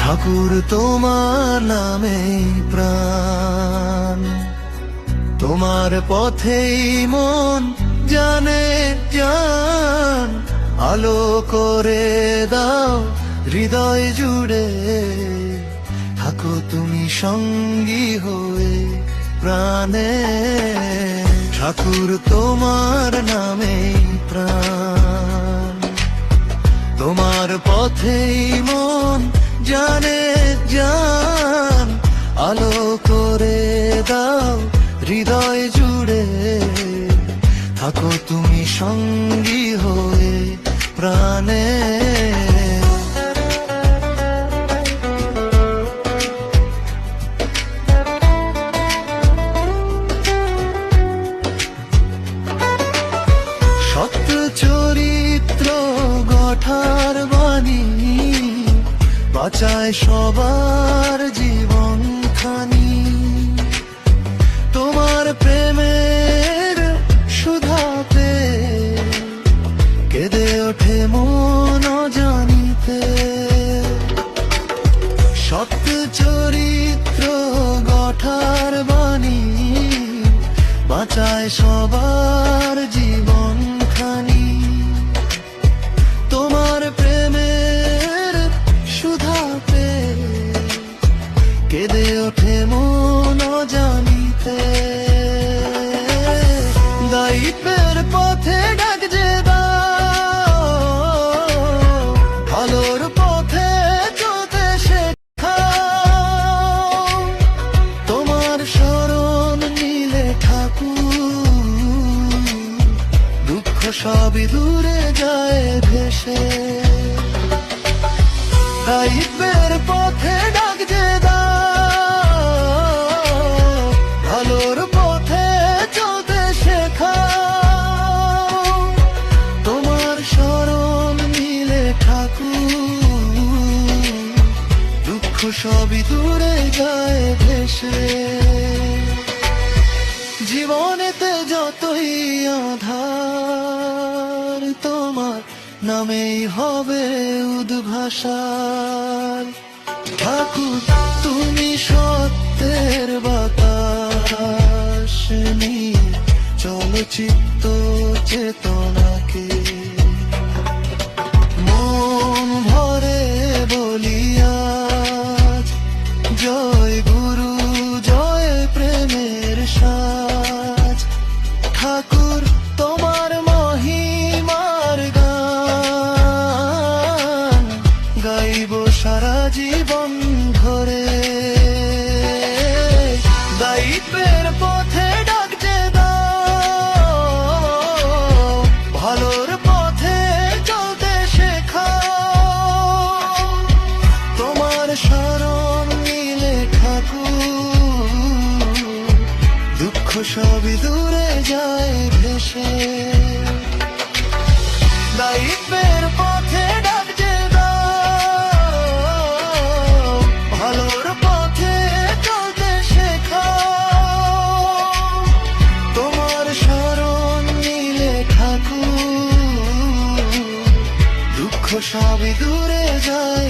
ঠাকুর তোমার নামে প্রাণ, তোমার পথেই মন জানে জান, আলো করে দাও হৃদয় জুড়ে, থাকো তুমি সঙ্গী হয়ে প্রাণে। ঠাকুর তোমার নামে প্রাণ, তোমার পথেই মন জানে জান, আলো করে দাও হৃদয় জুড়ে, থাকো তুমি সঙ্গী হয়ে প্রাণে। সত্য চরিত্র গঠার বাণী, বাঁচায় সবার জীবন খানি, তোমার প্রেমের সুধাতে কেঁদে ওঠে মন জানিতে। সত্য চরিত্র গঠার বাণী, বাঁচায় সবার জীবন খানি, তোমার প্রেমের সুধাতে কেঁদে ওঠে মন জানিতে। দায়িত্বের পথে ডাক যে দাও, ভালোর পথে চলতে শেখাও, তোমার শরণ নিলে ঠাকুর, দুঃখ সবই দূরে যায় ভেসে। দায়িত্বের পথে ডাক যে দাও, ভালোর পথে চলতে শেখাও, তোমার শরণ নিলে ঠাকুর, দুঃখ সবই দূরে যায় ভেসে। জীবনেতে যতই আধার, তোমার নামেই হবে উদ্ভাসার। ঠাকুর তুমি সত্যের বাতাস নিয়ে চলচিত্ত চেতনাকে, মন ভরে বলি আজ জয় গুরু জয় প্রেমের সাজ। ঠাকুর তোমার মহিমার গান গাইব সারা জীবন ধরে। দায়িত্বের পথে ডাক যে দাও, ভালোর পথে চলতে শেখাও, তোমার শরণ নিলে ঠাকুর, দুঃখ সবই দূরে যায় ভেসে। দায়িত্বের পথে ডাক যে দাও, ভালোর পথে চলতে শেখাও, তোমার শরণ নিলে ঠাকুর, দুঃখ সবই দূরে যায়